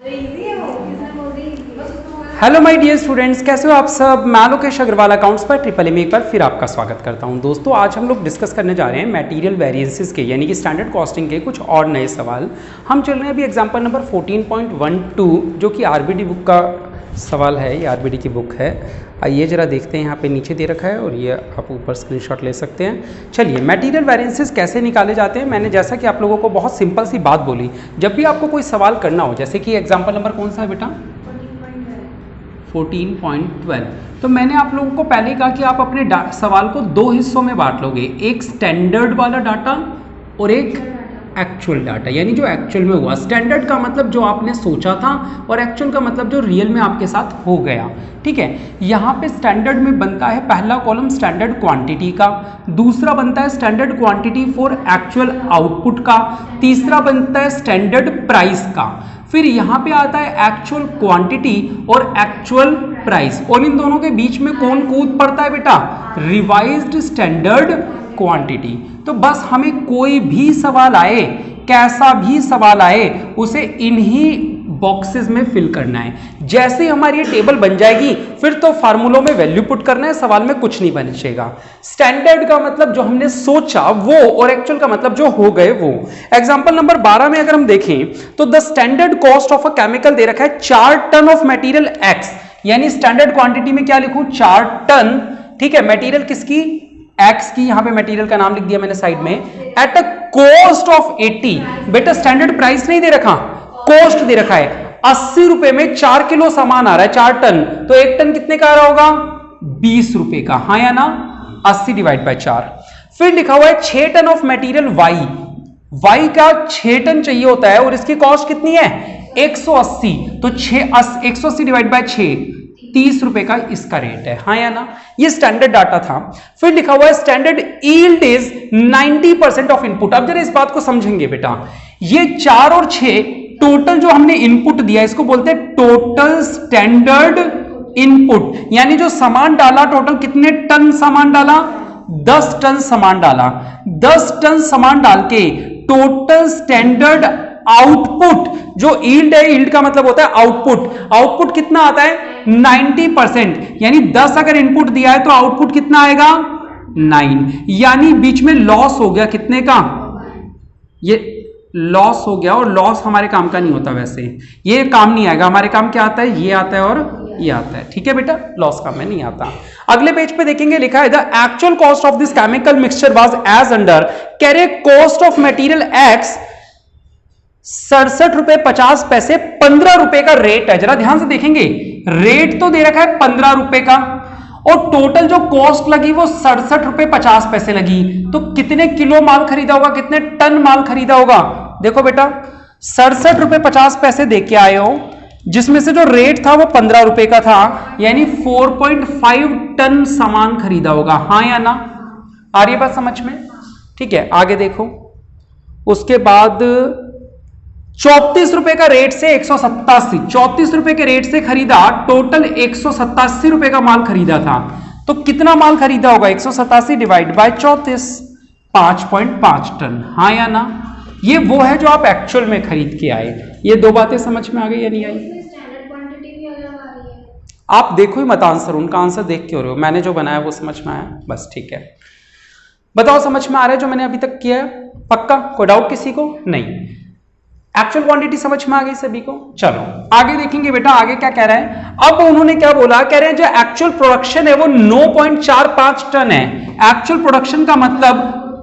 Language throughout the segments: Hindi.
हेलो माय डियर स्टूडेंट्स, कैसे हो आप सब। मैं लोकेश अग्रवाल अकाउंट्स पर ट्रिपल में एक बार फिर आपका स्वागत करता हूं। दोस्तों, आज हम लोग डिस्कस करने जा रहे हैं मटेरियल वेरिएंसेस के, यानी कि स्टैंडर्ड कॉस्टिंग के कुछ और नए सवाल। हम चल रहे हैं अभी एग्जांपल नंबर 14.12, जो कि आरबीडी बुक का सवाल है। ये आरबीडी की बुक है। आइए जरा देखते हैं, यहाँ पे नीचे दे रखा है और ये आप ऊपर स्क्रीनशॉट ले सकते हैं। चलिए, मटेरियल वेरिएंसेस कैसे निकाले जाते हैं। मैंने जैसा कि आप लोगों को बहुत सिंपल सी बात बोली, जब भी आपको कोई सवाल करना हो, जैसे कि एग्जाम्पल नंबर कौन सा है बेटा, 14.12, तो मैंने आप लोगों को पहले ही कहा कि आप अपने सवाल को दो हिस्सों में बांट लोगे, एक स्टैंडर्ड वाला डाटा और एक एक्चुअल डाटा, यानी जो एक्चुअल में हुआ। स्टैंडर्ड का मतलब जो आपने सोचा था और एक्चुअल का मतलब जो रियल में आपके साथ हो गया। ठीक है, यहाँ पे स्टैंडर्ड में बनता है पहला कॉलम स्टैंडर्ड क्वांटिटी का, दूसरा बनता है standard quantity for actual output का, तीसरा बनता है स्टैंडर्ड प्राइस का, फिर यहाँ पे आता है एक्चुअल क्वांटिटी और एक्चुअल प्राइस, और इन दोनों के बीच में कौन कूद पड़ता है बेटा, रिवाइज्ड स्टैंडर्ड क्वांटिटी। तो बस हमें कोई भी सवाल आए, कैसा भी सवाल आए, उसे इन्हीं बॉक्सेस में फिल करना है। जैसे ही हमारी ये टेबल बन जाएगी, फिर तो फार्मूलों में वैल्यू पुट करना है, सवाल में कुछ नहीं बचेगा। स्टैंडर्ड का मतलब जो हमने सोचा वो, और एक्चुअल का मतलब जो हो गए वो। एग्जांपल नंबर 12 में अगर हम देखें तो the standard cost of a chemical दे रखा है 4 टन ऑफ मटेरियल एक्स, यानी स्टैंडर्ड क्वांटिटी में क्या लिखूं, 4 टन। ठीक है, मटेरियल किसकी, एक्स की, यहां पे मटेरियल का नाम लिख दिया मैंने साइड में, एट अ कॉस्ट ऑफ 80। बेटा स्टैंडर्ड प्राइस नहीं दे रखा, कॉस्ट दे रखा है। 80 रुपए में 4 किलो सामान आ रहा है, 4 टन, तो 1 टन कितने का आ रहा होगा, 20 रुपए का, हाँ या ना, 80 डिवाइड बाय 4। फिर लिखा हुआ है 6 ton of material Y, Y का 6 टन चाहिए होता है और इसकी कॉस्ट कितनी है, 180, तो 180 डिवाइड बाय 6, 30 रुपए का इसका रेट है, हाँ या ना। ये स्टैंडर्ड डाटा था। फिर लिखा हुआ है standard yield is 90% of input. अब जरा इस बात को समझेंगे बेटा, ये 4 और 6 टोटल जो हमने इनपुट दिया, इसको बोलते हैं टोटल स्टैंडर्ड इनपुट, यानी जो सामान डाला, टोटल कितने टन सामान डाला, 10 टन सामान डाला। 10 टन सामान डाल के टोटल स्टैंडर्ड आउटपुट जो यील्ड है, यील्ड का मतलब होता है आउटपुट, आउटपुट कितना आता है 90%, यानी 10 अगर इनपुट दिया है तो आउटपुट कितना आएगा 9, यानी बीच में लॉस हो गया कितने का, ये लॉस हो गया, और लॉस हमारे काम का नहीं होता, वैसे ये काम नहीं आएगा, हमारे काम क्या आता है, ये आता है और ये आता है। ठीक है बेटा, लॉस काम में नहीं आता। अगले पेज पे देखेंगे, लिखा है the actual cost of this chemical mixture was as under, कह रहे कॉस्ट ऑफ मटेरियल एक्स 67 रुपए 50 पैसे, 15 रुपए का रेट है। जरा ध्यान से देखेंगे, रेट तो दे रखा है 15 रुपए का, और टोटल जो कॉस्ट लगी वो 67 रुपए 50 पैसे लगी। तो कितने किलो माल खरीदा होगा, कितने टन माल खरीदा होगा, देखो बेटा 67 रुपए 50 पैसे दे के आए हो, जिसमें से जो रेट था वो 15 रुपए का था, यानी 4.5 टन सामान खरीदा होगा, हाँ या ना। आ रही है बात समझ में। ठीक है, आगे देखो, उसके बाद 34 रुपए का रेट से 187, 34 रुपए के रेट से खरीदा, टोटल 187 रुपए का माल खरीदा था। तो कितना माल खरीदा होगा, 187 डिवाइड बाय 34, 5.5 टन, हाँ या ना। ये वो है जो आप एक्चुअल में खरीद के आए। ये दो बातें समझ में आ गई या नहीं आई। आप देखो ही मत आंसर, उनका आंसर देख के हो रहे हो, मैंने जो बनाया वो समझ में आया, बस ठीक है। बताओ समझ में आ रहा है जो मैंने अभी तक किया है, पक्का, कोई डाउट किसी को नहीं। एक्चुअल क्वांटिटी समझ में आ गई सभी को। चलो आगे देखेंगे बेटा, आगे क्या कह रहा है। अब उन्होंने क्या बोला, कह रहे हैं जो एक्चुअल प्रोडक्शन है वो 9.45 टन है। एक्चुअल प्रोडक्शन का मतलब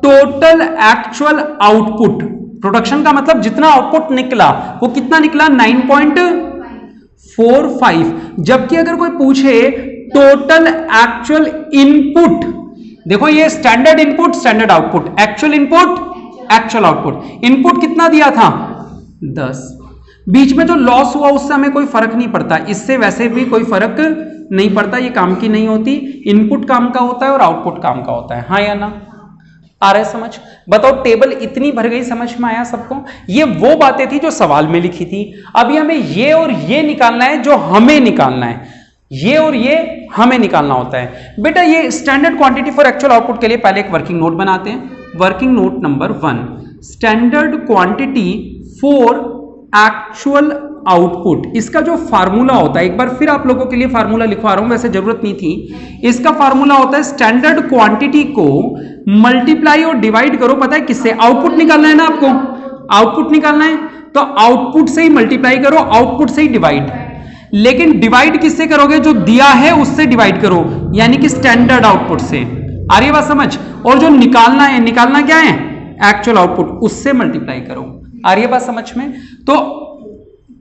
टोटल एक्चुअल आउटपुट, प्रोडक्शन का मतलब जितना आउटपुट निकला वो कितना निकला 9.45, जबकि अगर कोई पूछे टोटल एक्चुअल इनपुट, देखो ये standard input standard output, actual input actual output, input कितना दिया था 10, बीच में जो लॉस हुआ उससे हमें कोई फर्क नहीं पड़ता, इससे वैसे भी कोई फर्क नहीं पड़ता, ये काम की नहीं होती, इनपुट काम का होता है और आउटपुट काम का होता है, हाँ या ना। आ रहा है समझ। बताओ टेबल इतनी भर गई, समझ में आया सबको। ये वो बातें थी जो सवाल में लिखी थी। अभी हमें ये और ये निकालना है जो हमें निकालना है, ये और ये हमें निकालना होता है बेटा। ये standard quantity for actual output के लिए पहले एक वर्किंग नोट बनाते हैं। Working note number 1, standard quantity for actual output, इसका जो फार्मूला होता है, एक बार फिर आप लोगों के लिए फार्मूला लिखवा रहा हूं, वैसे जरूरत नहीं थी। इसका फार्मूला होता है स्टैंडर्ड क्वांटिटी को मल्टीप्लाई और डिवाइड करो, पता है किससे? आउटपुट निकालना है ना आपको, आउटपुट निकालना है तो आउटपुट से ही मल्टीप्लाई करो, आउटपुट से ही डिवाइड। लेकिन डिवाइड किससे करोगे? जो दिया है उससे डिवाइड करो, यानी कि स्टैंडर्ड आउटपुट से। आ रही है बात समझ? और जो निकालना है, निकालना क्या है? एक्चुअल आउटपुट, उससे मल्टीप्लाई करो। आ रही है बात समझ में? तो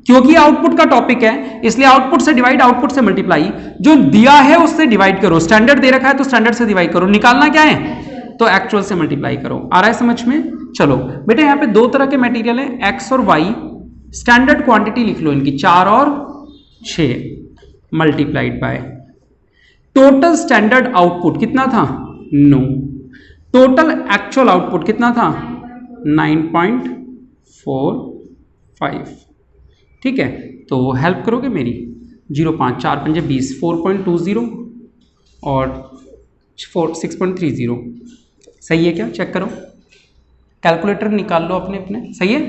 क्योंकि आउटपुट का टॉपिक है इसलिए आउटपुट से डिवाइड, आउटपुट से मल्टीप्लाई। जो दिया है उससे डिवाइड करो, स्टैंडर्ड दे रखा है तो स्टैंडर्ड से डिवाइड करो, निकालना क्या है? तो एक्चुअल से मल्टीप्लाई करो। आ रहा है समझ में? चलो बेटा, यहां पे दो तरह के मटेरियल है, एक्स और वाई। स्टैंडर्ड क्वांटिटी लिख लो इनकी, 4 और 6 multiplied by total standard output कितना था? 9। टोटल एक्चुअल आउटपुट कितना था? 9.45। ठीक है, तो हेल्प करोगे मेरी? 0 5 4 5 20, 4.20 और 6.30। सही है क्या? चेक करो, कैलकुलेटर निकाल लो अपने अपने। सही है?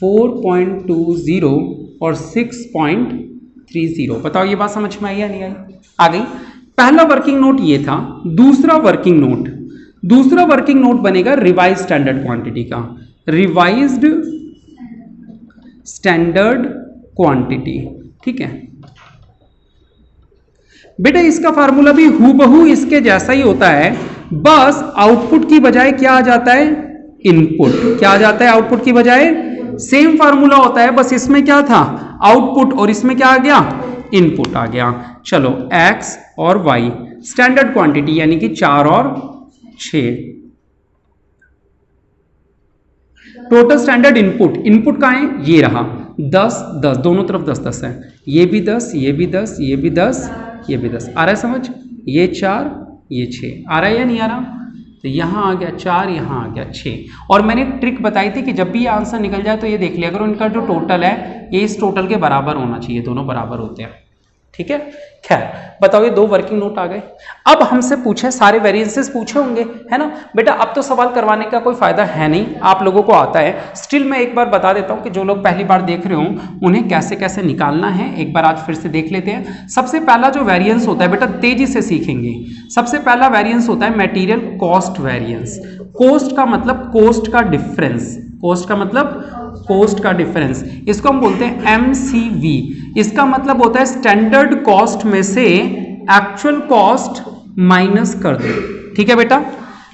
4.20 और 6.30। बताओ ये बात समझ में आई या नहीं आई? आ गई। पहला वर्किंग नोट ये था। दूसरा वर्किंग नोट बनेगा रिवाइज स्टैंडर्ड क्वांटिटी का, रिवाइज्ड स्टैंडर्ड क्वांटिटी। ठीक है बेटा, इसका फार्मूला भी हूबहू इसके जैसा ही होता है, बस आउटपुट की बजाय क्या आ जाता है? इनपुट। क्या आ जाता है आउटपुट की बजाय? सेम फार्मूला होता है, बस इसमें क्या था? आउटपुट, और इसमें क्या आ गया? इनपुट आ गया। चलो, एक्स और वाई स्टैंडर्ड क्वांटिटी यानी कि 4 और 6। टोटल स्टैंडर्ड इनपुट कहां है? ये रहा 10 10, दोनों तरफ 10 10 है। ये भी 10, ये भी 10, ये भी 10, ये भी 10। आ रहा है समझ? ये 4, ये 6। आ रहा है या नहीं आ रहा? तो यहां आ गया 4, यहां आ गया 6। और मैंने एक ट्रिक बताई थी कि जब भी ये आंसर निकल जाए तो ये देख लिया करो, इनका जो टोटल है ये इस टोटल के बराबर होना चाहिए, दोनों बराबर होते हैं। ठीक है, खैर बताओ, ये 2 वर्किंग नोट आ गए। अब हमसे पूछे, सारे वेरिएंसेस पूछे होंगे, है ना बेटा? अब तो सवाल करवाने का कोई फायदा है नहीं, आप लोगों को आता है। स्टिल मैं एक बार बता देता हूं कि जो लोग पहली बार देख रहे हो उन्हें कैसे कैसे निकालना है, एक बार आज फिर से देख लेते हैं। सबसे पहला जो वेरिएंस होता है बेटा, तेजी से सीखेंगे। सबसे पहला वेरिएंस होता है मटेरियल कॉस्ट वेरिएंस। कॉस्ट का मतलब कॉस्ट का डिफरेंस, कॉस्ट का मतलब कॉस्ट का डिफरेंस, इसको हम बोलते हैं MCV। इसका मतलब होता है स्टैंडर्ड कॉस्ट में से एक्चुअल कॉस्ट माइनस कर दो। ठीक है बेटा,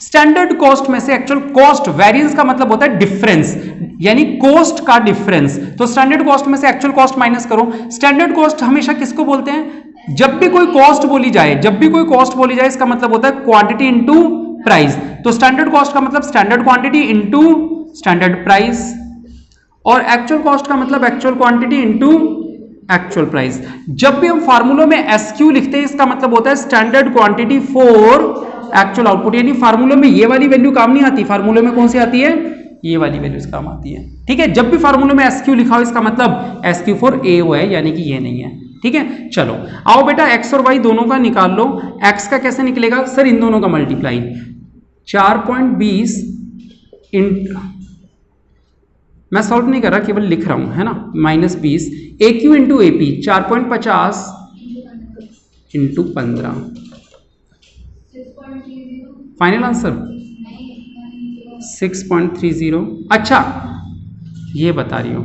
स्टैंडर्ड कॉस्ट में से एक्चुअल कॉस्ट, वेरिएंस का मतलब होता है डिफरेंस, यानी कॉस्ट का डिफरेंस। तो स्टैंडर्ड कॉस्ट में से एक्चुअल कॉस्ट माइनस करो। स्टैंडर्ड कॉस्ट हमेशा किसको बोलते हैं? जब भी कोई कॉस्ट बोली जाए, इसका मतलब होता है क्वांटिटी इंटू प्राइस। तो स्टैंडर्ड कॉस्ट का मतलब standard quantity into standard price, और एक्चुअल कॉस्ट का मतलब actual quantity into actual price. जब भी हम फार्मूलों में SQ लिखते हैं इसका मतलब होता है standard quantity for actual output. यानी फार्मूलों में ये वाली वैल्यू काम नहीं आती, फार्मूलों में कौन सी आती है? ये वाली वैल्यूज काम आती है। ठीक है, जब भी फार्मूलों में SQ लिखा हो इसका मतलब SQ फॉर AO है, यानी कि ये नहीं है। ठीक है, चलो आओ बेटा, एक्स और वाई दोनों का निकाल लो। एक्स का कैसे निकलेगा? सर इन दोनों का मल्टीप्लाई, 4.20 मैं सॉल्व नहीं कर रहा, केवल लिख रहा हूं, है ना, -20 AQ into AP 4.50 into 15। Final answer 6.30। अच्छा ये बता रही हूं,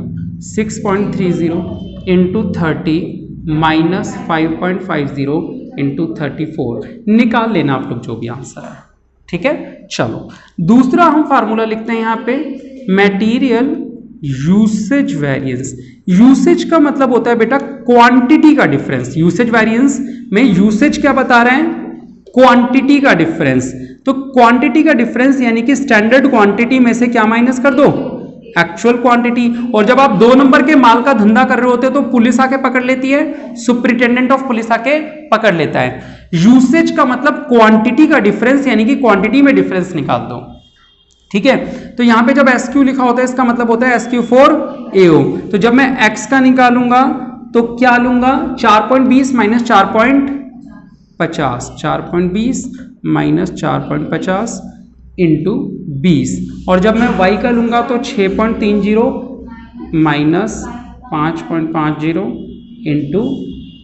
6.30 इंटू 30 -5.50 इंटू 34। निकाल लेना आप लोग जो भी आंसर है। ठीक है, चलो दूसरा हम फार्मूला लिखते हैं यहां पे, मटेरियल यूसेज वेरिएंस। यूसेज का मतलब होता है बेटा क्वांटिटी का डिफरेंस। यूसेज वेरिएंस में यूसेज क्या बता रहे हैं? क्वांटिटी का डिफरेंस। तो क्वांटिटी का डिफरेंस यानी कि स्टैंडर्ड क्वांटिटी में से क्या माइनस कर दो? Actual quantity. और जब आप 2 नंबर के माल का धंधा कर रहे होते हो तो पुलिस आके पकड़ लेती है, सुपरिटेंडेंट ऑफ पुलिस आके पकड़ लेता है। यूसेज का मतलब क्वांटिटी का डिफरेंस, यानी कि क्वांटिटी में डिफरेंस निकाल दो। ठीक है, तो यहां पे जब SQ लिखा होता है इसका मतलब होता है SQ फॉर AO। तो जब मैं X का निकालूंगा तो क्या लूंगा? 4.20 माइनस 4.50, 4.20 माइनस 4.50 इंटू 20। और जब मैं Y का लूंगा तो 6.30 माइनस 5.50 इंटू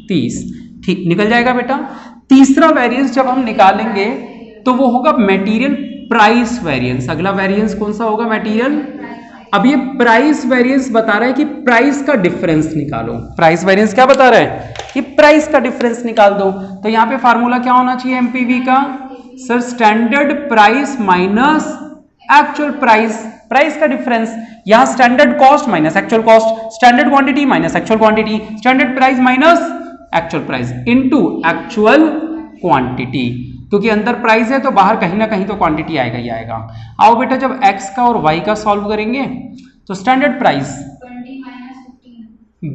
30, ठीक निकल जाएगा बेटा। तीसरा वेरिएंस जब हम निकालेंगे तो वो होगा मटेरियल प्राइस वेरिएंस। अगला वेरिएंस कौन सा होगा? मटेरियल। अब ये प्राइस वेरिएंस बता रहा है कि प्राइस का डिफरेंस निकालो। प्राइस वेरिएंस क्या बता रहा है? कि प्राइस का डिफरेंस निकाल दो। तो यहां पे फार्मूला क्या होना चाहिए एमपीवी का? Sir standard price minus actual price, price का डिफरेंस। यहां standard cost minus actual cost, standard quantity minus actual quantity, standard price minus actual price into actual quantity, क्योंकि अंदर प्राइस है तो बाहर कहीं ना कहीं तो क्वांटिटी आएगा ही आएगा। आओ बेटा जब x का और y का सॉल्व करेंगे तो स्टैंडर्ड प्राइस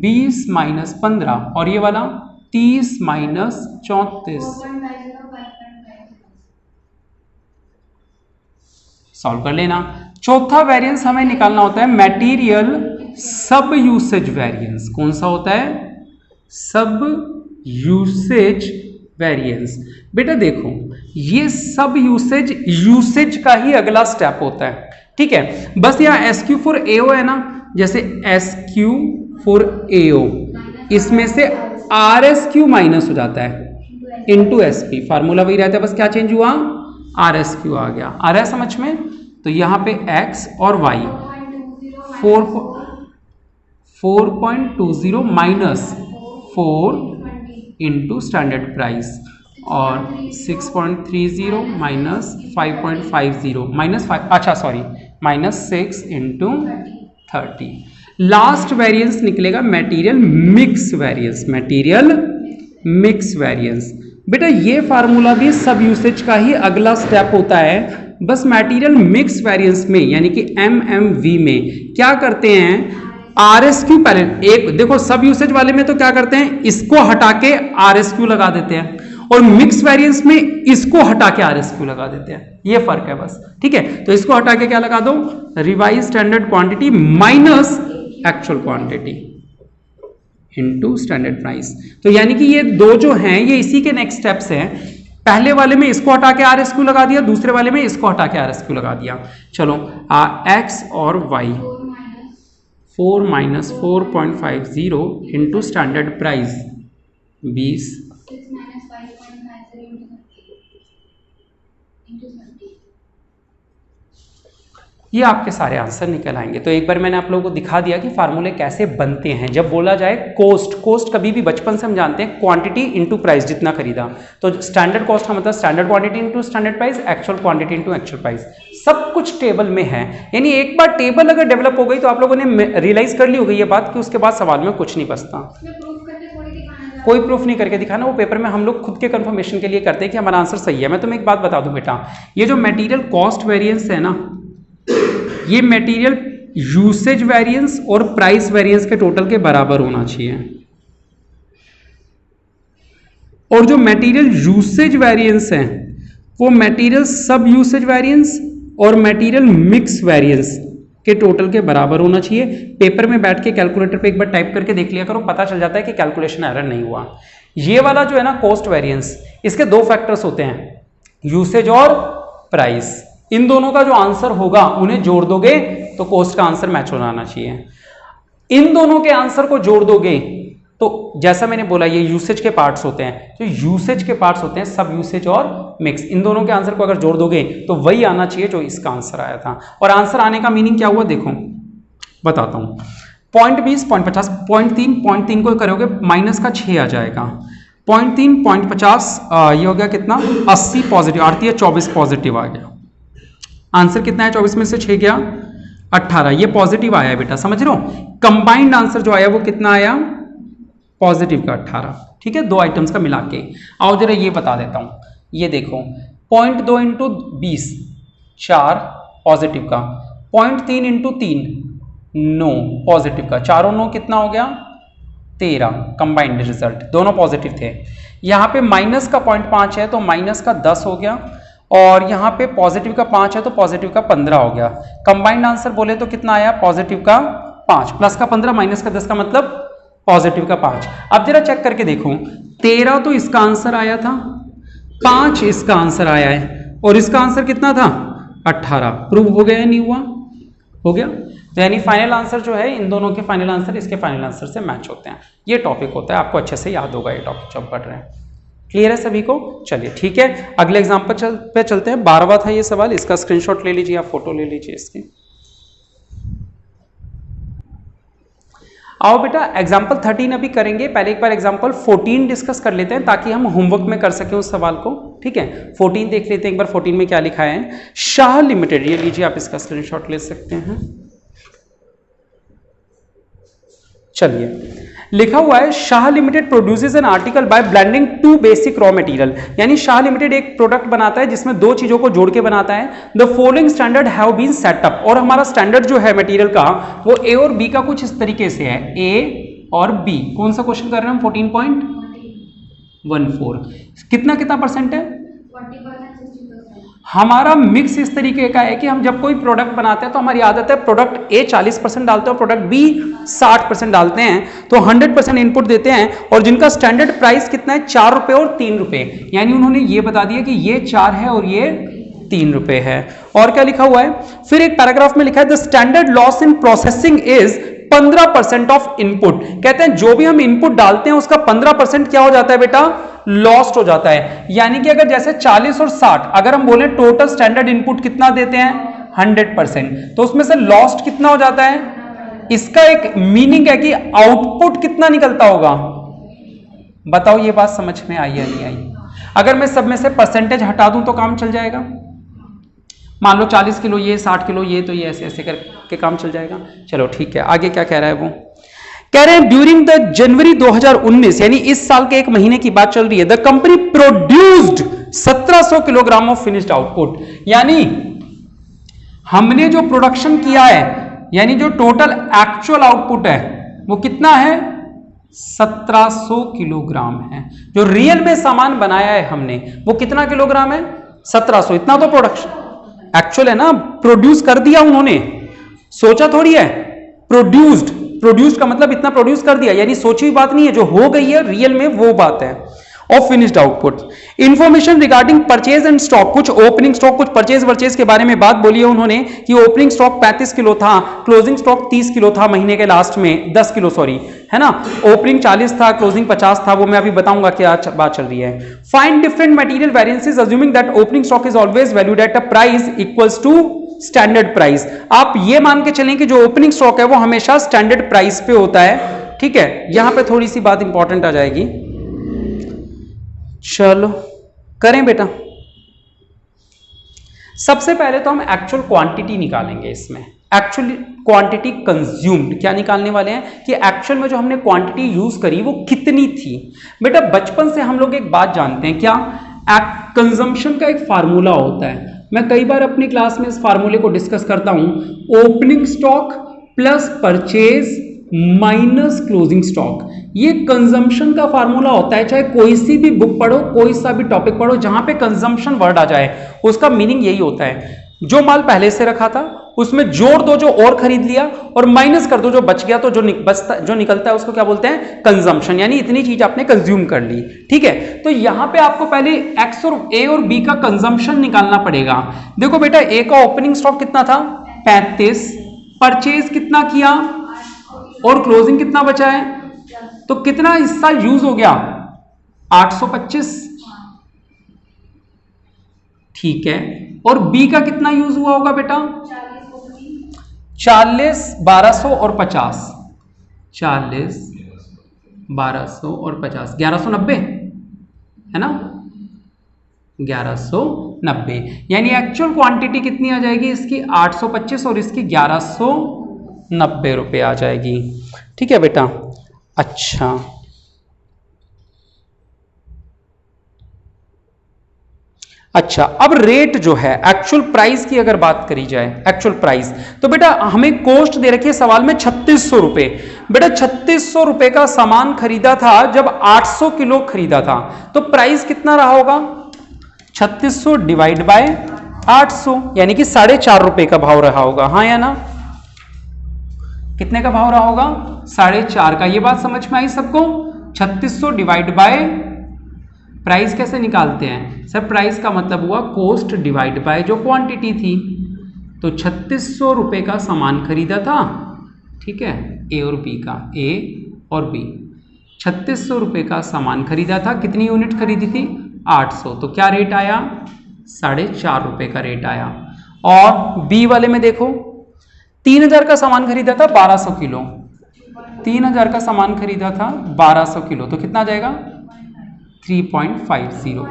20 माइनस 15 और ये वाला 30 माइनस 34, सॉल्व कर लेना। चौथा वेरिएंस हमें निकालना होता है मटेरियल सब यूसेज वेरिएंस। कौन सा होता है? सब यूसेज वेरिएंस। बेटा देखो ये सब यूसेज का ही अगला स्टेप होता है, ठीक है। बस यहाँ SQ फॉर AO है ना, जैसे SQ फॉर AO इसमें से RSQ माइनस हो जाता है इनटू SP, फार्मूला वही रहता है, बस क्या चेंज हुआ? RSQ आ गया। आ रहा है समझ में? तो यहाँ पे x और y 4.20 minus 4 into standard price और 6.30 माइनस 5.50 माइनस 5, अच्छा sorry minus 6 into 30। Last variance निकलेगा material mix variance. Material mix variance बेटा ये फार्मूला भी सब यूसेज का ही अगला स्टेप होता है। बस मटेरियल मिक्स वेरिएंस में यानी कि MMV में क्या करते हैं? RSQ पहले एक देखो, सब यूसेज वाले में तो क्या करते हैं? इसको हटा के RSQ लगा देते हैं, और मिक्स वेरिएंस में इसको हटा के RSQ लगा देते हैं। ये फर्क है बस, ठीक है। तो इसको हटा के क्या लगा दो? Revise standard quantity minus actual quantity into standard price. तो यानी कि ये दो जो हैं ये इसी के नेक्स्ट स्टेप्स हैं। पहले वाले में इसको हटा के RSQ लगा दिया, दूसरे वाले में इसको हटा के RSQ लगा दिया। चलो x और y 4 minus 4.50 into standard price 20 ये आपके सारे आंसर निकल आएंगे। तो एक बार मैंने आप लोगों को दिखा दिया कि फार्मूले कैसे बनते हैं। जब बोला जाए कोस्ट कभी भी बचपन से हम जानते हैं क्वांटिटी इनटू प्राइस, जितना खरीदा, तो स्टैंडर्ड कॉस्ट का मतलब standard quantity into standard price, actual quantity into actual price, सब कुछ टेबल में है। यानी एक बार टेबल अगर डेवलप हो गई तो आप लोगों ने रियलाइज कर ली होगी ये बात कि उसके बाद सवाल में कुछ नहीं बचता। कोई प्रूफ नहीं करके दिखाना, वो पेपर में हम लोग खुद के कंफर्मेशन के लिए करते हैं कि हमारा आंसर सही है। मैं तुम्हें एक बात बता दूं बेटा, ये जो मटेरियल कॉस्ट वेरिएंस है ना, ये मटेरियल यूसेज वेरिएंस और प्राइस वेरिएंस के टोटल के बराबर होना चाहिए। और जो मटेरियल यूसेज वेरिएंस है वो मटेरियल सब यूसेज वेरिएंस और मटेरियल मिक्स वेरिएंस के टोटल के बराबर होना चाहिए। पेपर में बैठ के कैलकुलेटर पे एक बार टाइप करके देख लिया करो, पता चल जाता है कि कैलकुलेशन एरर नहीं हुआ। ये वाला जो है ना कॉस्ट वेरिएंस, इसके दो फैक्टर्स होते हैं, यूसेज और प्राइस। इन दोनों का जो आंसर होगा उन्हें जोड़ दोगे तो कॉस्ट का आंसर मैच होना आना चाहिए। इन दोनों के आंसर को जोड़ दोगे तो जैसा मैंने बोला ये यूसेज के पार्ट्स होते हैं, जो यूसेज के पार्ट्स होते हैं सब यूसेज और मिक्स, इन दोनों के आंसर को अगर जोड़ दोगे तो वही आना चाहिए जो इसका आंसर आया था। और आंसर आने का मीनिंग क्या हुआ देखो बताता हूं। 0.20 0.50 0.3 को करोगे माइनस का 6 आ जाएगा। 0.3 0.50 ये हो गया कितना 80 पॉजिटिव, आरती है 24 पॉजिटिव आ गया। आंसर कितना है 24 में से 6 गया 18, ये पॉजिटिव आया है बेटा, समझ रहे हो। कंबाइंड आंसर जो आया वो कितना आया पॉजिटिव का 18, ठीक है, दो आइटम्स का मिला के। आओ जरा ये बता देता हूं, ये देखो 0.2 इंटू 20 4 पॉजिटिव का, 0.3 इंटू 3 9 पॉजिटिव का, चारों 9 कितना हो गया 13, कंबाइंड रिजल्ट दोनों पॉजिटिव थे। यहाँ पे माइनस का 0.5 है तो माइनस का 10 हो गया, और यहाँ पे पॉजिटिव का 5 है तो पॉजिटिव का 15 हो गया। कंबाइंड आंसर बोले तो कितना आया पॉजिटिव का 5, प्लस का 15 माइनस का 10 का मतलब पॉजिटिव का 5। अब जरा चेक करके देखो 13 तो इसका आंसर आया था, 5 इसका आंसर आया है, और इसका आंसर कितना था 18। प्रूव हो गया या नहीं हुआ? हो गया। तो यानी फाइनल आंसर जो है, इन दोनों के फाइनल आंसर इसके फाइनल आंसर से मैच होते हैं। ये टॉपिक होता है, आपको अच्छे से याद होगा ये टॉपिक जब पढ़ रहे हैं। क्लियर है सभी को? चलिए ठीक है, अगले एग्जाम्पल पे चलते हैं। 12वां था ये सवाल, इसका स्क्रीनशॉट ले लीजिए, आप फोटो ले लीजिए इसकी। आओ बेटा एग्जाम्पल 13 अभी करेंगे, पहले एक बार एग्जाम्पल 14 डिस्कस कर लेते हैं ताकि हम होमवर्क में कर सकें उस सवाल को। ठीक है, 14 देख लेते हैं एक बार, 14 में क्या लिखा है। शाह लिमिटेड, ये लीजिए आप इसका स्क्रीनशॉट ले सकते हैं। चलिए लिखा हुआ है Shah limited produces an article by blending two basic raw material, यानी शाह लिमिटेड एक प्रोडक्ट बनाता है जिसमें दो चीजों को जोड़ के बनाता है। The following standard have been set up, और हमारा स्टैंडर्ड जो है मटेरियल का वो ए और बी का कुछ इस तरीके से है, ए और बी। कौन सा क्वेश्चन कर रहे हैं हम? 14.14। कितना कितना परसेंट है? 40%। हमारा मिक्स इस तरीके का है कि हम जब कोई प्रोडक्ट बनाते हैं तो हमारी आदत है प्रोडक्ट ए 40% डालते हैं और प्रोडक्ट बी 60% डालते हैं, तो 100% इनपुट देते हैं। और जिनका स्टैंडर्ड प्राइस कितना है? 4 रुपए और 3 रुपए, यानी उन्होंने ये बता दिया कि ये 4 है और ये 3 रुपए है। और क्या लिखा हुआ है फिर एक पैराग्राफ में लिखा है the standard loss in processing is 15% of input. कहते हैं जो भी हम इनपुट डालते हैं उसका 15% क्या हो जाता है बेटा? लॉस्ट हो जाता है। यानी कि अगर जैसे 40 और 60 अगर हम बोले टोटल स्टैंडर्ड इनपुट कितना देते हैं? 100%, तो उसमें से लॉस्ट कितना हो जाता है? इसका एक मीनिंग है कि आउटपुट कितना निकलता होगा। बताओ ये बात समझ में आई या नहीं आई? अगर मैं सब में से परसेंटेज हटा दूं तो काम चल जाएगा। मान लो 40 किलो ये, 60 किलो ये, तो ये ऐसे ऐसे करके काम चल जाएगा। चलो ठीक है, आगे क्या कह रहा है वो? कह रहे हैं ड्यूरिंग द जनवरी 2019, यानी इस साल के एक महीने की बात चल रही है, the company produced 1700 kilogram of finished output. यानी हमने जो प्रोडक्शन किया है, यानी जो टोटल एक्चुअल आउटपुट है वो कितना है? 1700 किलोग्राम है। जो रियल में सामान बनाया है हमने वो कितना किलोग्राम है? 1700। इतना तो प्रोडक्शन एक्चुअल है ना, प्रोड्यूस कर दिया उन्होंने, सोचा थोड़ी है। प्रोड्यूस्ड का मतलब इतना प्रोड्यूस कर दिया, यानी सोची हुई बात नहीं है, जो हो गई है रियल में वो बात है। Of finished output. Information regarding purchase and stock, कुछ ओपनिंग स्टॉक कुछ परचेज के बारे में बात बोली है उन्होंने कि ओपनिंग स्टॉक 35 किलो था, क्लोजिंग स्टॉक 30 किलो था महीने के लास्ट में, 10 किलो सॉरी, है ना। ओपनिंग 40 था, क्लोजिंग 50 था, वो मैं अभी बताऊंगा क्या बात चल रही है। Find different material variances assuming that opening stock is always valued at a price equals to standard price. आप ये मान के चलें कि जो ओपनिंग स्टॉक है वो हमेशा स्टैंडर्ड प्राइस पे होता है। ठीक है, यहां पे थोड़ी सी बात इंपॉर्टेंट आ जाएगी। चलो करें बेटा। सबसे पहले तो हम एक्चुअल क्वांटिटी निकालेंगे इसमें। एक्चुअल क्वांटिटी कंज्यूम्ड क्या निकालने वाले हैं कि एक्चुअल में जो हमने क्वांटिटी यूज करी वो कितनी थी। बेटा बचपन से हम लोग एक बात जानते हैं, क्या? कंजम्पशन का एक फार्मूला होता है। मैं कई बार अपनी क्लास में इस फार्मूले को डिस्कस करता हूं। Opening stock plus purchase minus closing stock, ये कंजम्पशन का फार्मूला होता है। चाहे कोई सी भी बुक पढ़ो, कोई सा भी टॉपिक पढ़ो, जहां पे कंजम्पशन वर्ड आ जाए उसका मीनिंग यही होता है, जो माल पहले से रखा था उसमें जोड़ दो जो और खरीद लिया, और माइनस कर दो जो बच गया, तो जो निकलता है उसको क्या बोलते हैं? कंजम्पशन। यानी इतनी चीज आपने कंज्यूम कर ली। ठीक है, तो यहां पे आपको पहले एक्स और ए और बी का कंजम्पशन निकालना पड़ेगा। देखो बेटा, ए का ओपनिंग स्टॉक कितना था? 35। परचेज कितना किया और क्लोजिंग कितना बचा है? तो कितना हिस्सा यूज हो गया? 825। ठीक है, और बी का कितना यूज हुआ होगा बेटा? 40, 1200 और 50। 40, 1200 और 50, 1190 है ना, 1190। यानी एक्चुअल क्वांटिटी कितनी आ जाएगी इसकी? 825 और इसकी 1190 रुपए आ जाएगी। ठीक है बेटा। अच्छा, अब रेट जो है एक्चुअल प्राइस की अगर बात करी जाए, एक्चुअल प्राइस, तो बेटा हमें कॉस्ट दे रखी है सवाल में 3600 रुपए। बेटा 3600 रुपए का सामान खरीदा था जब 800 किलो खरीदा था, तो प्राइस कितना रहा होगा? 3600 डिवाइड बाय 800, यानी कि 4.5 रुपए का भाव रहा होगा। हाँ या ना? कितने का भाव रहा होगा? 4.5 का। ये बात समझ में आई सबको? 3600 डिवाइड बाय प्राइस कैसे निकालते हैं सर? प्राइस का मतलब हुआ कॉस्ट डिवाइड बाय जो क्वांटिटी थी। तो 3600 रुपये का सामान खरीदा था, ठीक है, ए और बी का, ए और बी 3600 रुपये का सामान खरीदा था। कितनी यूनिट खरीदी थी? 800। तो क्या रेट आया? 4.5 रुपये का रेट आया। और बी वाले में देखो 3000 का सामान खरीदा था 1200 किलो, 3000 का सामान खरीदा था 1200 किलो, तो कितना आ जाएगा? 3.50,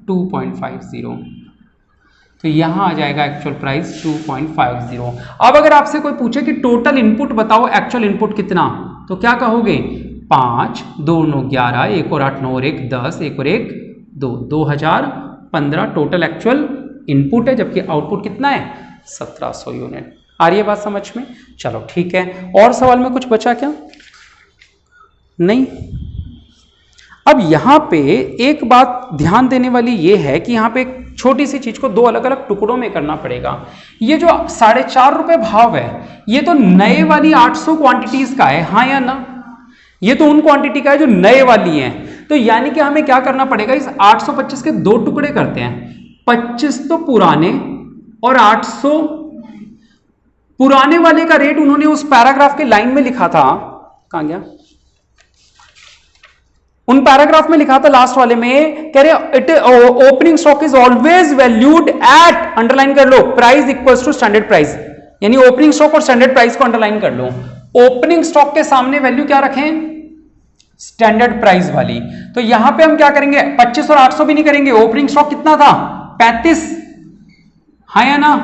2.50। तो यहां आ जाएगा एक्चुअल प्राइस 2.50। अब अगर आपसे कोई पूछे कि टोटल इनपुट बताओ, एक्चुअल इनपुट कितना, तो क्या कहोगे? 5, 2 9 11, 1 और 8 9 और 1 10, 1 और 1 2, 2015 टोटल एक्चुअल इनपुट है, जबकि आउटपुट कितना है? 1700 यूनिट। आ रही है बात समझ में? चलो ठीक है। और सवाल में कुछ बचा क्या? नहीं। अब यहां पे एक बात ध्यान देने वाली ये है कि यहां पे एक छोटी सी चीज को दो अलग अलग टुकड़ों में करना पड़ेगा। ये जो 4.5 रुपए भाव है, ये तो नए वाली 800 क्वांटिटीज का है, हाँ या ना? ये तो उन क्वांटिटी का है जो नए वाली है। तो यानी कि हमें क्या करना पड़ेगा? इस 825 के दो टुकड़े करते हैं, 25 तो पुराने और 800 पुराने वाले का रेट उन्होंने उस पैराग्राफ के लाइन में लिखा था, कहां गया? उन पैराग्राफ में लिखा था लास्ट वाले में, कह रहे it opening stock is always valued at, underline कर लो, price equals to standard price, यानी ओपनिंग स्टॉक और स्टैंडर्ड प्राइस को अंडरलाइन कर लो। ओपनिंग स्टॉक के सामने वैल्यू क्या रखें? स्टैंडर्ड प्राइस वाली। तो यहां पे हम क्या करेंगे? 25 और 800 भी नहीं करेंगे। ओपनिंग स्टॉक कितना था? 35, हाँ या ना?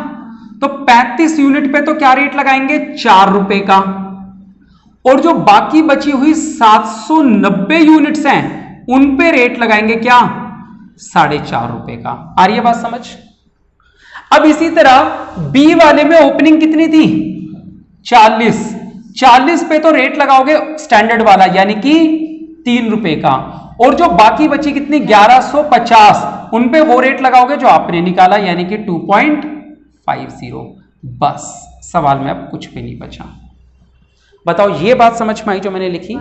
तो 35 यूनिट पे तो क्या रेट लगाएंगे? 4 रुपए का। और जो बाकी बची हुई 790 यूनिट्स हैं, उन पे रेट लगाएंगे क्या? 4.5 रुपए का। आ रही है बात समझ? अब इसी तरह बी वाले में ओपनिंग कितनी थी? 40 पे तो रेट लगाओगे स्टैंडर्ड वाला, यानी कि 3 रुपए का। और जो बाकी बची कितनी? 1150, उन पे वो रेट लगाओगे जो आपने निकाला, यानी कि 2.50। बस सवाल में अब कुछ भी नहीं बचा। बताओ ये बात समझ में आई जो मैंने लिखी?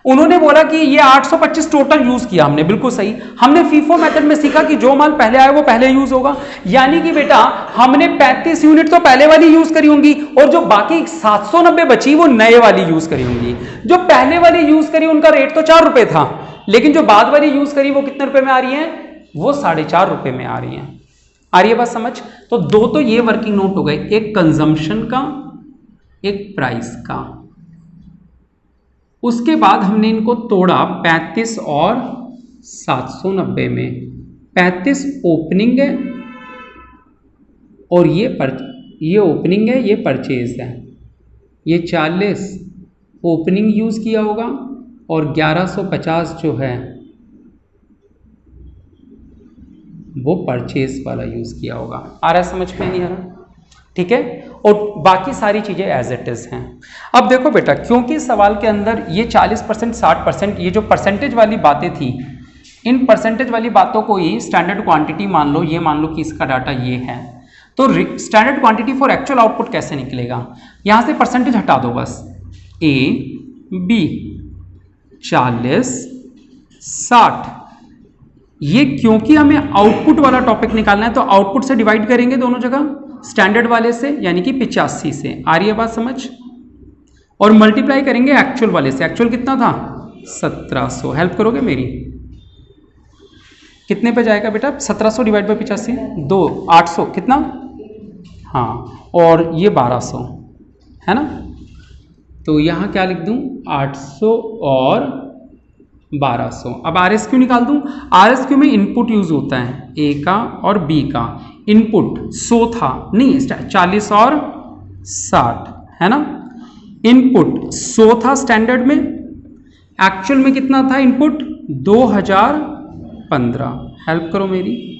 उन्होंने बोला कि ये 825 टोटल यूज किया हमने, बिल्कुल सही। हमने फीफो मेथड में सीखा कि जो माल पहले आए वो पहले यूज होगा, यानी कि बेटा हमने 35 यूनिट तो पहले वाली यूज करी होंगी, और जो बाकी 790 बची वो नए वाली यूज करी होंगी। जो पहले वाली यूज करी उनका रेट तो 4 रुपए था, लेकिन जो बाद वाली यूज करी वो कितने रुपए में आ रही है? वो 4.5 रुपए में आ रही है। आ रही है बात समझ? तो दो तो ये वर्किंग नोट हो गए, एक कंजम्पशन का, एक प्राइस का। उसके बाद हमने इनको तोड़ा 35 और 790 में। 35 ओपनिंग है और ये ओपनिंग है, ये परचेज है। ये 40 ओपनिंग यूज किया होगा और 1150 जो है वो परचेज वाला यूज किया होगा। आ रहा है समझ में? नहीं आ रहा? ठीक है। और बाकी सारी चीजें एज इट इज हैं। अब देखो बेटा, क्योंकि सवाल के अंदर ये 40%, 60%, ये जो परसेंटेज वाली बातें थी, इन परसेंटेज वाली बातों को ही स्टैंडर्ड क्वांटिटी मान लो। ये मान लो कि इसका डाटा ये है, तो standard quantity for actual output कैसे निकलेगा? यहां से परसेंटेज हटा दो बस। ए बी 40 60, ये क्योंकि हमें आउटपुट वाला टॉपिक निकालना है तो आउटपुट से डिवाइड करेंगे दोनों जगह, स्टैंडर्ड वाले से यानी कि 85 से। आ रही है बात समझ? और मल्टीप्लाई करेंगे एक्चुअल वाले से। एक्चुअल कितना था? 1700। हेल्प करोगे मेरी? कितने पे जाएगा बेटा? 1700 डिवाइड बाई 85, 2 800 कितना? हाँ, और ये 1200 है ना? तो यहां क्या लिख दूं? 800 और 1200। अब RSQ निकाल दूं। RSQ में इनपुट यूज होता है, ए का और बी का। इनपुट 100 था, नहीं 40 और 60 है ना? इनपुट 100 था स्टैंडर्ड में, एक्चुअल में कितना था इनपुट? 2015। हेल्प करो मेरी।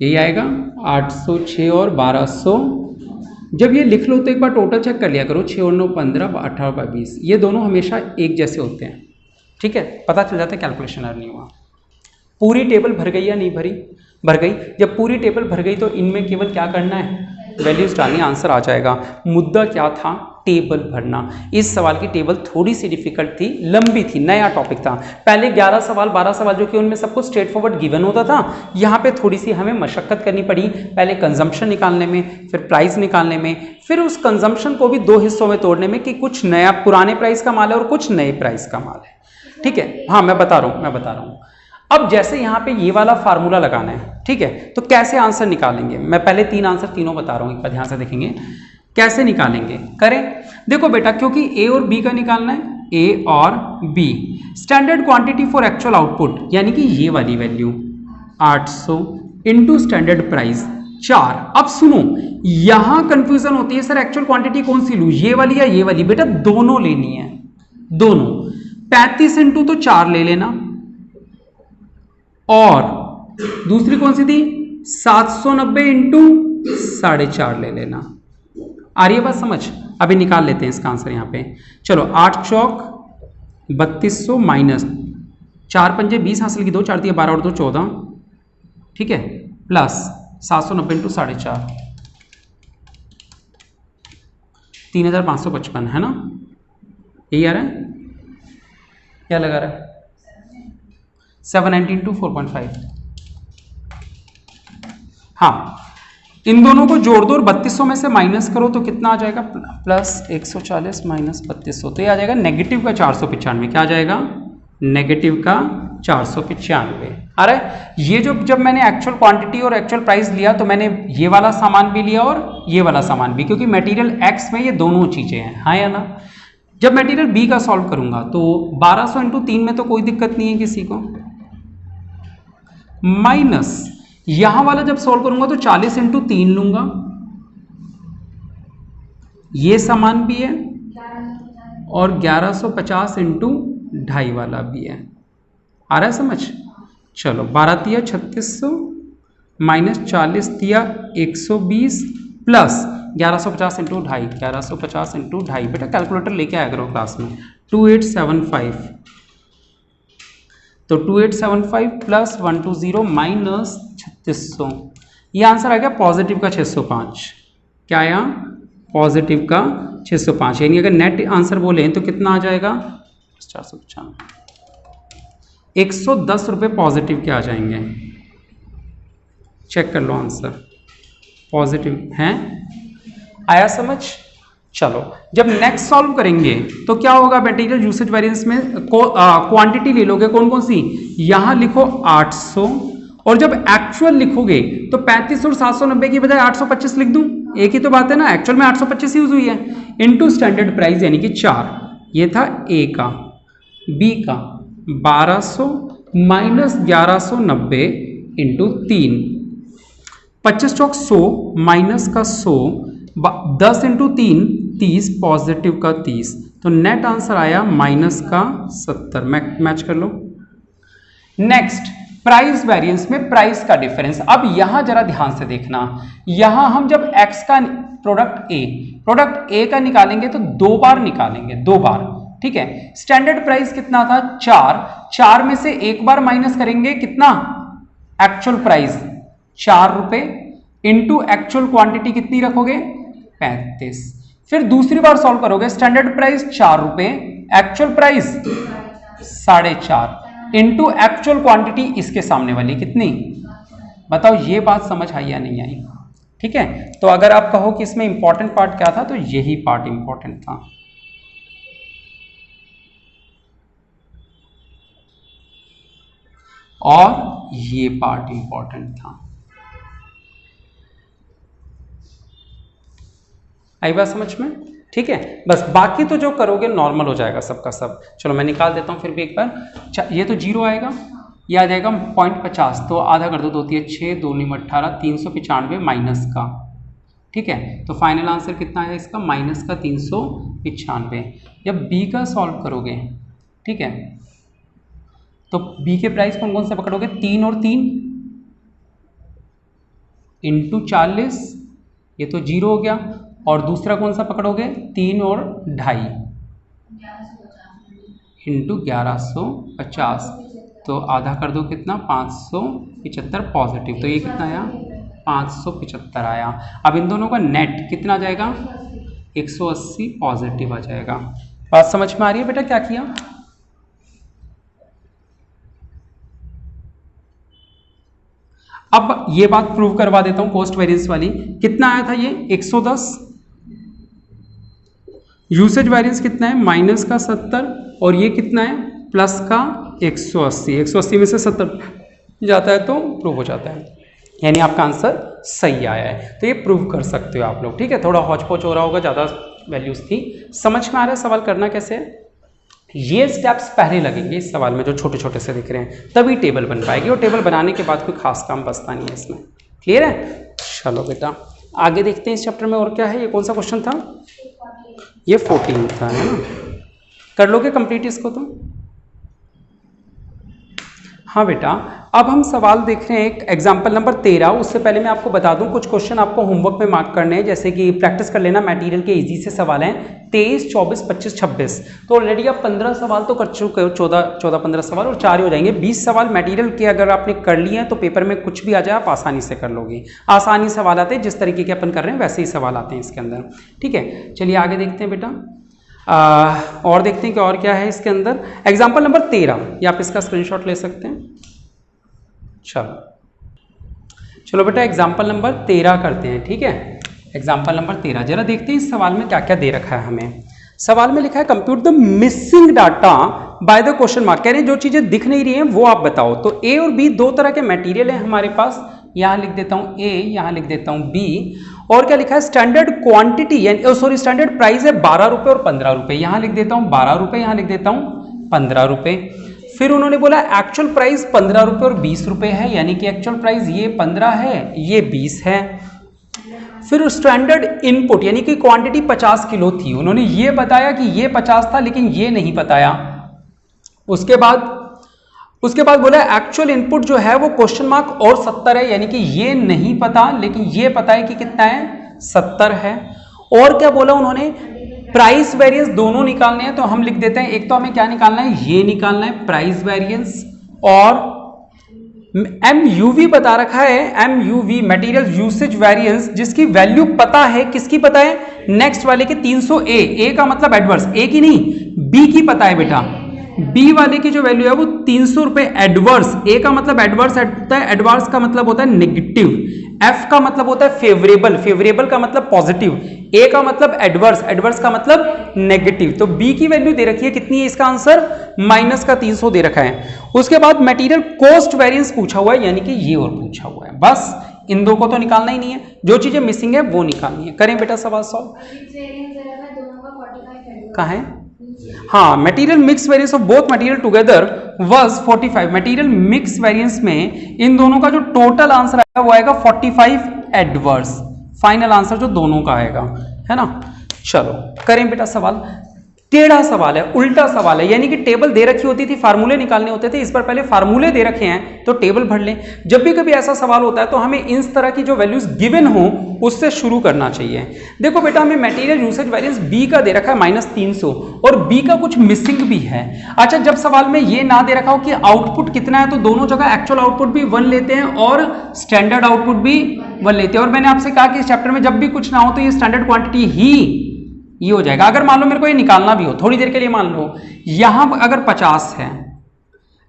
यही आएगा 800, 6 और 1200। जब ये लिख लो तो एक बार टोटल चेक कर लिया करो। 6 और 9 15, 18 और 20, ये दोनों हमेशा एक जैसे होते हैं। ठीक है, पता चल जाता है कैलकुलेशन अर्न नहीं हुआ। पूरी टेबल भर गई या नहीं भरी? भर गई। जब पूरी टेबल भर गई तो इनमें केवल क्या करना है? वैल्यूज डालनी, आंसर आ जाएगा। मुद्दा क्या था? टेबल भरना। इस सवाल की टेबल थोड़ी सी डिफिकल्ट थी, लंबी थी, नया टॉपिक था। पहले 11 सवाल 12 सवाल जो कि उनमें सबको स्ट्रेट फॉरवर्ड गिवन होता था, यहाँ पे थोड़ी सी हमें मशक्कत करनी पड़ी, पहले कंजम्पशन निकालने में, फिर प्राइस निकालने में, फिर उस कंजम्पशन को भी दो हिस्सों में तोड़ने में कि कुछ नया पुराने प्राइस का माल है और कुछ नए प्राइस का माल है। ठीक है, हाँ मैं बता रहा हूँ। अब जैसे यहाँ पे ये वाला फार्मूला लगाना है, ठीक है, तो कैसे आंसर निकालेंगे, मैं पहले 3 आंसर तीनों बता रहा हूँ, एक बार ध्यान से देखेंगे कैसे निकालेंगे। करें, देखो बेटा, क्योंकि ए और बी का निकालना है, ए और B, standard quantity for actual output, यानी कि ये वाली वैल्यू 800 इंटू स्टैंडर्ड प्राइस 4। अब सुनो, यहां कंफ्यूजन होती है, सर एक्चुअल क्वांटिटी कौन सी लूं, ये वाली या ये वाली? बेटा दोनों लेनी है, दोनों। 35 इंटू तो 4 ले लेना, और दूसरी कौन सी थी 790 इंटू 4.5 ले लेना। आ रही है बात समझ? अभी निकाल लेते हैं इसका आंसर यहाँ पे। चलो 8 चौक 3200 माइनस 4 पंजे 20 हासिल की 2, 4 दिया 12 और 2 14, ठीक है, प्लस 790 इंटू 4.5 3555 है ना, यही आ रहा है, क्या लगा रहा है 790 इंटू 4.5। हाँ, इन दोनों को जोड़ दो और 3200 में से माइनस करो तो कितना आ जाएगा, प्लस 140 माइनस 3200, तो ये आ जाएगा नेगेटिव का 495। क्या आ जाएगा, नेगेटिव का 495 आ रहा है। ये जो जब मैंने एक्चुअल क्वांटिटी और एक्चुअल प्राइस लिया तो मैंने ये वाला सामान भी लिया और ये वाला सामान भी, क्योंकि मटेरियल एक्स में ये दोनों चीजें हैं, हाँ या ना। जब मटेरियल बी का सॉल्व करूंगा तो 1200 इंटू 3 में तो कोई दिक्कत नहीं है किसी को, माइनस यहां वाला जब सॉल्व करूंगा तो 40 इंटू 3 लूंगा, ये सामान भी है, और 1150 इंटू 2.5 वाला भी है। आ रहा है समझ? चलो 12 दिया 3600 माइनस 40 दिया 120 प्लस 1150 इंटू 2.5, 1150 इंटू 2.5, बेटा कैलकुलेटर लेके आया करो क्लास में, 2875, तो 2875 प्लस 120 माइनस 3600, ये आंसर आ गया पॉजिटिव का 605। क्या आया, पॉजिटिव का 605, यानी अगर नेट आंसर बोले तो कितना आ जाएगा 495, 110 रुपये पॉजिटिव के आ जाएंगे। चेक कर लो आंसर, पॉजिटिव है, आया समझ? चलो जब नेक्स्ट सॉल्व करेंगे तो क्या होगा, मटेरियल यूसेज वेरिएंस में क्वांटिटी ले लोगे, कौन कौन सी, यहां लिखो 800, और जब एक्चुअल लिखोगे तो 35 और 790 की बजाय 825 लिख दूं, एक ही तो बात है ना, एक्चुअल में 825 यूज हुई है, इनटू स्टैंडर्ड प्राइस यानी कि 4, ये था ए का, बी का 1200 माइनस 1190 इंटू 3, 25 चौक 100 माइनस का 100, 10 इंटू 3 30, पॉजिटिव का 30, तो नेट आंसर आया माइनस का 70। मैच कर लो। नेक्स्ट, प्राइस वेरिएंस में प्राइस का डिफरेंस। अब यहां जरा ध्यान से देखना, यहां हम जब x का प्रोडक्ट ए का निकालेंगे तो 2 बार निकालेंगे, 2 बार, ठीक है। स्टैंडर्ड प्राइस कितना था 4 में से एक बार माइनस करेंगे कितना, एक्चुअल प्राइस 4 रुपए, इंटू एक्चुअल क्वांटिटी कितनी रखोगे 35, फिर दूसरी बार सॉल्व करोगे, स्टैंडर्ड प्राइस 4 रुपए, actual price 4.5, into actual quantity इसके सामने वाली कितनी, बताओ ये बात समझ आई या नहीं आई? ठीक है, तो अगर आप कहो कि इसमें इंपॉर्टेंट पार्ट क्या था तो यही पार्ट इंपॉर्टेंट था। और ये पार्ट इंपॉर्टेंट था। आई बात समझ में? ठीक है, बस बाकी तो जो करोगे नॉर्मल हो जाएगा सबका सब। चलो मैं निकाल देता हूं फिर भी एक बार। ये तो 0 आएगा, ये आ जाएगा 0.50, तो आधा कर दो, 2 3 6 2 9 18, 395 माइनस का, ठीक है, तो फाइनल आंसर कितना है इसका, माइनस का 395। जब बी का सॉल्व करोगे, ठीक है, तो बी के प्राइस कौन कौन से पकड़ोगे, 3 और 3 इंटू 40, ये तो 0 हो गया, और दूसरा कौन सा पकड़ोगे 3 और 2.5 इंटू 1150, तो आधा कर दो कितना 575 पॉजिटिव, तो ये कितना आया 575 आया। अब इन दोनों का नेट कितना जाएगा 180 पॉजिटिव आ जाएगा। बात समझ में आ रही है बेटा क्या किया? अब ये बात प्रूव करवा देता हूं कॉस्ट वेरिएंस वाली। कितना आया था ये 110, यूसेज वेरिएंस कितना है माइनस का 70 और ये कितना है प्लस का 180। 180 में से 70 जाता है तो प्रूव हो जाता है, यानी आपका आंसर सही आया है। तो ये प्रूव कर सकते हो आप लोग, ठीक है। थोड़ा हौच-पौच हो रहा होगा, ज़्यादा वैल्यूज थी। समझ में आ रहा है सवाल करना कैसे है? ये स्टेप्स पहले लगेंगे इस सवाल में जो छोटे छोटे से दिख रहे हैं, तभी टेबल बन पाएगी और टेबल बनाने के बाद कोई खास काम बचता नहीं है इसमें। क्लियर है? चलो बेटा आगे देखते हैं इस चैप्टर में और क्या है। ये कौन सा क्वेश्चन था? ये 14 था, है ना। कर लोगे कंप्लीट इसको तो? हाँ बेटा, अब हम सवाल देख रहे हैं एक एग्जाम्पल नंबर 13। उससे पहले मैं आपको बता दूं कुछ क्वेश्चन आपको होमवर्क में मार्क करने हैं, जैसे कि प्रैक्टिस कर लेना। मटेरियल के इजी से सवाल हैं 23, 24, 25, 26। तो ऑलरेडी आप 15 सवाल तो कर चुके हो, 14-15 सवाल और 4 हो जाएंगे। 20 सवाल मटेरियल के अगर आपने कर लिए हैं तो पेपर में कुछ भी आ जाए आप आसानी से कर लोगे। आसानी सवाल आते हैं, जिस तरीके के अपन कर रहे हैं वैसे ही सवाल आते हैं इसके अंदर, ठीक है। चलिए आगे देखते हैं बेटा, और देखते हैं कि और क्या है इसके अंदर। एग्जाम्पल नंबर 13, ये आप इसका स्क्रीनशॉट ले सकते हैं। चलो बेटा एग्जाम्पल नंबर 13 करते हैं, ठीक है। एग्जाम्पल नंबर 13 जरा देखते हैं इस सवाल में क्या क्या दे रखा है हमें। सवाल में लिखा है compute the missing data by the question mark. कह रहे हैं जो चीजें दिख नहीं रही हैं वो आप बताओ। तो ए और बी दो तरह के मटेरियल है हमारे पास, यहां लिख देता हूं ए, यहां लिख देता हूं बी। और क्या लिखा है स्टैंडर्ड क्वांटिटी यानी सॉरी स्टैंडर्ड प्राइस है 12 रुपए और 15 रुपए। यहां लिख देता हूं 12 रुपए, यहां लिख देता हूं 15 रुपए। फिर उन्होंने बोला एक्चुअल प्राइस 15 रुपए और 20 रुपए है, यानी कि एक्चुअल प्राइस ये 15 है ये 20 है। फिर स्टैंडर्ड इनपुट यानी कि क्वांटिटी 50 किलो थी, उन्होंने ये बताया कि ये 50 था लेकिन ये नहीं बताया। उसके बाद बोला एक्चुअल इनपुट जो है वो क्वेश्चन मार्क और 70 है, यानी कि ये नहीं पता लेकिन ये पता है कि कितना है 70 है। और क्या बोला उन्होंने प्राइस वेरिएंस दोनों निकालने हैं, तो हम लिख देते हैं एक तो हमें क्या निकालना है ये निकालना है प्राइस वेरिएंस, और MUV बता रखा है MUV मटेरियल यूसेज वेरिएंस, जिसकी वैल्यू पता है, किसकी पता है नेक्स्ट वाले की 300A। ए का मतलब एडवर्स, ए की नहीं बी की पता है बेटा। बी वाले की जो वैल्यू है वो 300 रुपए एडवर्स। ए का मतलब एडवर्स होता है, एडवर्स का मतलब होता है नेगेटिव। एफ का मतलब होता है फेवरेबल, फेवरेबल का मतलब पॉजिटिव। ए का मतलब एडवर्स, एडवर्स का मतलब नेगेटिव। तो बी की वैल्यू दे रखी है कितनी है, इसका आंसर माइनस का 300 दे रखा है। उसके बाद मटेरियल कॉस्ट वेरिएंस पूछा हुआ है, यानी कि ये और पूछा हुआ है। बस इन दो को तो निकालना ही नहीं है, जो चीजें मिसिंग है वो निकालनी है। करें बेटा सवाल सॉल्व। कहाँ है? हाँ, material mix variance of both material together was 45। Material mix variance में इन दोनों का जो टोटल आंसर आएगा वो आएगा 45 एडवर्स। फाइनल आंसर जो दोनों का आएगा, है ना। चलो करें बेटा सवाल। टेढ़ा सवाल है, उल्टा सवाल है, यानी कि टेबल दे रखी होती थी, फार्मूले निकालने होते थे। इस पर पहले फार्मूले दे रखे हैं तो टेबल भर लें। जब भी कभी ऐसा सवाल होता है तो हमें इस तरह की जो वैल्यूज गिवन हो उससे शुरू करना चाहिए। देखो बेटा हमें मटेरियल यूसेज वेरिएंस बी का दे रखा है -300 और बी का कुछ मिसिंग भी है। अच्छा, जब सवाल में ये ना दे रखा हो कि आउटपुट कितना है तो दोनों जगह एक्चुअल आउटपुट भी 1 लेते हैं और स्टैंडर्ड आउटपुट भी 1 लेते हैं। और मैंने आपसे कहा कि इस चैप्टर में जब भी कुछ ना हो तो ये स्टैंडर्ड क्वांटिटी ही ये हो जाएगा। अगर मान लो मेरे को ये निकालना भी हो थोड़ी देर के लिए, मान लो यहां अगर 50 है,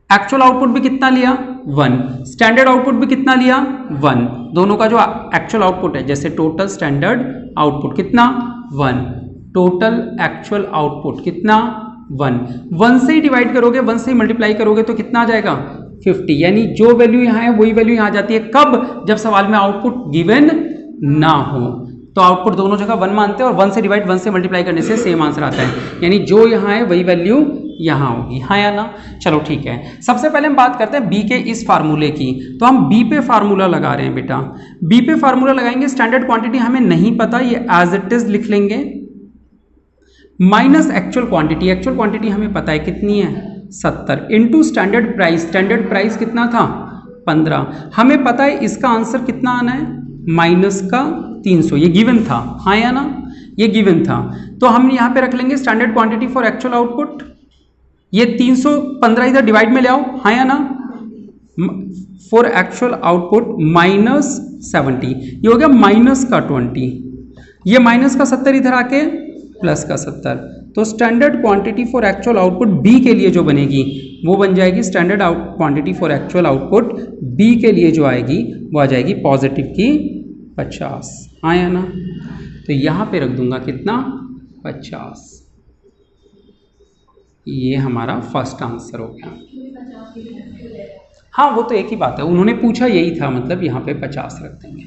एक्चुअल आउटपुट भी कितना लिया 1, स्टैंडर्ड आउटपुट भी कितना लिया 1, दोनों का जो एक्चुअल आउटपुट है, जैसे टोटल स्टैंडर्ड आउटपुट कितना 1, टोटल एक्चुअल आउटपुट कितना 1 से ही डिवाइड करोगे, 1 से ही मल्टीप्लाई करोगे तो कितना आ जाएगा 50। यानी जो वैल्यू यहां है वही वैल्यू यहां आ जाती है। कब? जब सवाल में आउटपुट गिवन ना हो तो आउटपुट दोनों जगह 1 मानते हैं और 1 से डिवाइड 1 से मल्टीप्लाई करने से सेम आंसर आता है, यानी जो यहाँ है वही वैल्यू यहाँ होगी। हाँ या ना? चलो ठीक है। सबसे पहले हम बात करते हैं बी के इस फार्मूले की। तो हम बी पे फार्मूला लगा रहे हैं बेटा। बी पे फार्मूला लगाएंगे, स्टैंडर्ड क्वांटिटी हमें नहीं पता, ये एज इट इज लिख लेंगे, minus actual quantity. Actual quantity हमें पता है कितनी है 70, into standard price. Standard price कितना था 15। हमें पता है इसका आंसर कितना आना है माइनस का 300। ये गिवन था, हाँ या ना? ये गिवन था। तो हम यहाँ पे रख लेंगे standard quantity for actual output. ये 315 इधर डिवाइड में ले आओ, हाँ या ना? फॉर एक्चुअल आउटपुट -70, ये हो गया माइनस का 20। ये माइनस का 70 इधर आके प्लस का 70, तो standard quantity for actual output B के लिए जो बनेगी वो बन जाएगी standard quantity for actual output B के लिए जो आएगी वो आ जाएगी पॉजिटिव की 50। हाँ या ना? तो यहाँ पे रख दूंगा कितना, 50। ये हमारा फर्स्ट आंसर हो गया। हाँ वो तो एक ही बात है, उन्होंने पूछा यही था, मतलब यहाँ पे 50 रख देंगे।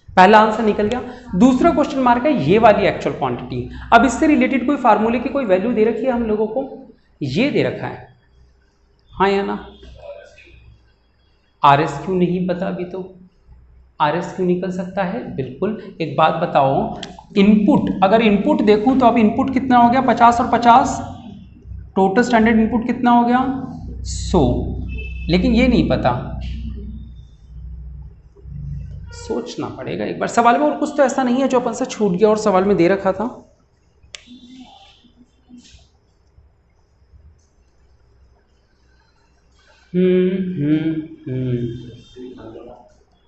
पहला आंसर निकल गया। दूसरा क्वेश्चन मार्क है ये वाली एक्चुअल क्वांटिटी। अब इससे रिलेटेड कोई फार्मूले की कोई वैल्यू दे रखी है हम लोगों को, ये दे रखा है। हाँ या ना? आर एस क्यू नहीं पता अभी तो, आर एस क्यू निकल सकता है बिल्कुल। एक बात बताओ, इनपुट, अगर इनपुट देखूं तो अब इनपुट कितना हो गया, 50 और 50, टोटल स्टैंडर्ड इनपुट कितना हो गया, 100। लेकिन ये नहीं पता, सोचना पड़ेगा एक बार। सवाल में और कुछ तो ऐसा नहीं है जो अपन से छूट गया और सवाल में दे रखा था।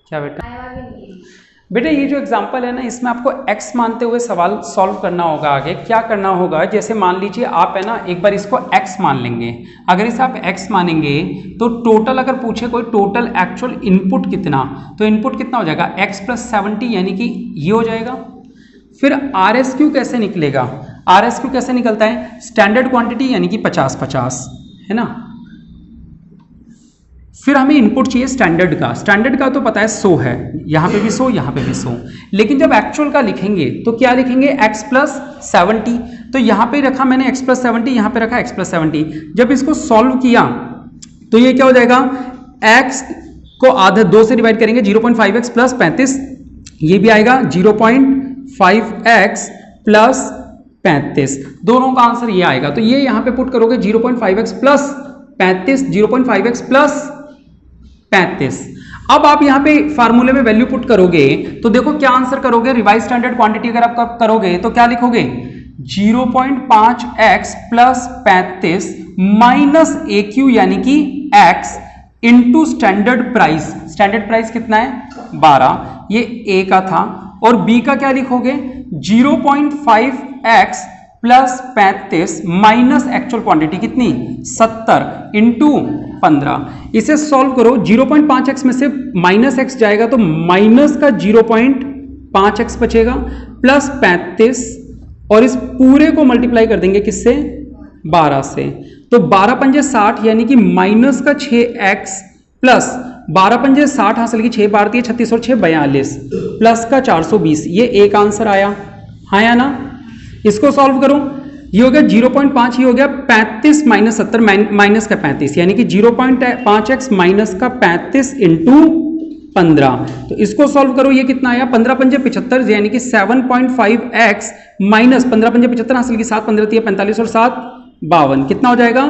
क्या बेटा? बेटा ये जो एग्जांपल है ना, इसमें आपको x मानते हुए सवाल सॉल्व करना होगा। आगे क्या करना होगा, जैसे मान लीजिए आप है ना, एक बार इसको x मान लेंगे। अगर इसे आप x मानेंगे तो टोटल अगर पूछे कोई टोटल एक्चुअल इनपुट कितना, तो इनपुट कितना हो जाएगा x + 70, यानी कि ये हो जाएगा। फिर आर एस क्यू कैसे निकलेगा, आर एस क्यू कैसे निकलता है, स्टैंडर्ड क्वांटिटी यानी कि 50-50 है ना। फिर हमें इनपुट चाहिए स्टैंडर्ड का, स्टैंडर्ड का तो पता है 100 है, यहाँ पे भी 100, यहाँ पे भी 100। लेकिन जब एक्चुअल का लिखेंगे तो क्या लिखेंगे, x + 70। तो यहाँ पे रखा मैंने x + 70, यहाँ पे रखा x + 70। जब इसको सॉल्व किया तो ये क्या हो जाएगा, x को आधा 2 से डिवाइड करेंगे, 0.5x + 35, ये भी आएगा 0.5x + 35, दोनों का आंसर ये आएगा। तो ये यहाँ पे पुट करोगे 0.5x + 35, 0.5x + 35। अब आप यहाँ पे फार्मूले में वैल्यू पुट करोगे तो देखो क्या आंसर करोगे, रिवाइज स्टैंडर्ड क्वांटिटी अगर आप करोगे तो क्या लिखोगे, 0.5x + 35 माइनस AQ यानी कि x into standard price. Standard price कितना है, 12, ये A का था। और B का क्या लिखोगे, 0.5x + 35 माइनस एक्चुअल क्वांटिटी कितनी, 70 इंटू 15। इसे सॉल्व करो, 0.5x में से माइनस x जाएगा तो माइनस का 0.5x बचेगा प्लस 35, और इस पूरे को मल्टीप्लाई कर देंगे किससे, 12 से। तो 12 पंजे 60 यानी कि माइनस का 6x प्लस 12 पंजे 60 हासिल की 6 बार 36 और 6 42 प्लस का 420, ये एक आंसर आया। हाँ या ना? इसको सॉल्व करो, ये हो गया 0.5, ये हो गया 35 - 70 माइनस का 35, यानी कि 0.5x माइनस का 35 इंटू 15। तो इसको सॉल्व करो, ये कितना आया, 15 पंजे 75, यानी कि 7.5x माइनस 15 पंजे 75 हासिल की 7 15 45 और 7 52, कितना हो जाएगा,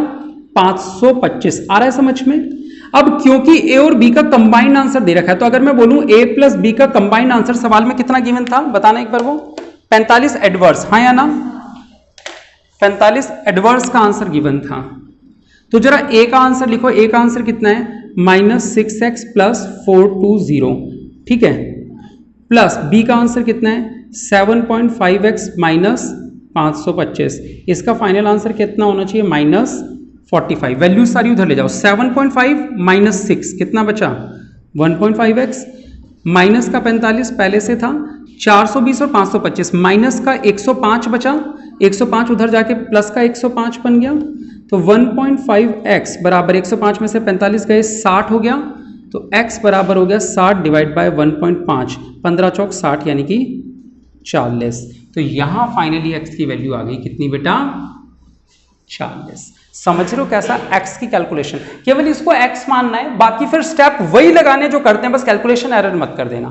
525। आ रहा है समझ में? अब क्योंकि ए और बी का कंबाइंड आंसर दे रखा है, तो अगर मैं बोलूं a + b का कंबाइंड आंसर सवाल में कितना गिवन था, बताना एक बार वो, 45 एडवर्स। हाँ या ना? 45 एडवर्स का आंसर गिवन था। तो जरा ए का आंसर लिखो, ए का आंसर कितना है, -6x + 420, ठीक है, प्लस बी का आंसर कितना है, 7.5x - 525। इसका फाइनल आंसर कितना होना चाहिए, -45। वैल्यू सारी उधर ले जाओ, 7.5 - 6 कितना बचा, 1.5x, माइनस का 45 पहले से था, 420 और 525, माइनस का 105 बचा, 105 उधर जाके प्लस का 105 बन गया। तो 1.5x बराबर 105 में से 45 गए 60 हो गया, तो x बराबर हो गया 60 / 1.5, 15 चौक 60 यानी कि 40। तो यहाँ फाइनली x की वैल्यू आ गई कितनी बेटा, 40। समझ रहे हो कैसा x की कैलकुलेशन, केवल इसको x मानना है, बाकी फिर स्टेप वही लगाने जो करते हैं, बस कैलकुलेशन एरर मत कर देना।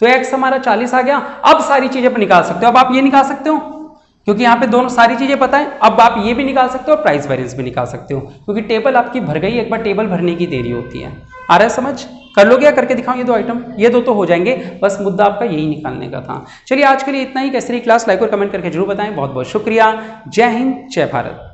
तो x हमारा 40 आ गया। अब सारी चीजें पर निकाल सकते हो, अब आप ये निकाल सकते हो क्योंकि यहाँ पे दोनों सारी चीजें पता है। अब आप ये भी निकाल सकते हो, प्राइस वेरिएंस भी निकाल सकते हो, क्योंकि टेबल आपकी भर गई, एक बार टेबल भरने की देरी होती है। आ रहा है समझ? कर लोगे या करके दिखाओ, ये 2 आइटम, ये 2 तो हो जाएंगे, बस मुद्दा आपका यही निकालने का था। चलिए आज के लिए इतना ही। कैसी रही क्लास, लाइक और कमेंट करके जरूर बताएं। बहुत बहुत शुक्रिया। जय हिंद, जय भारत।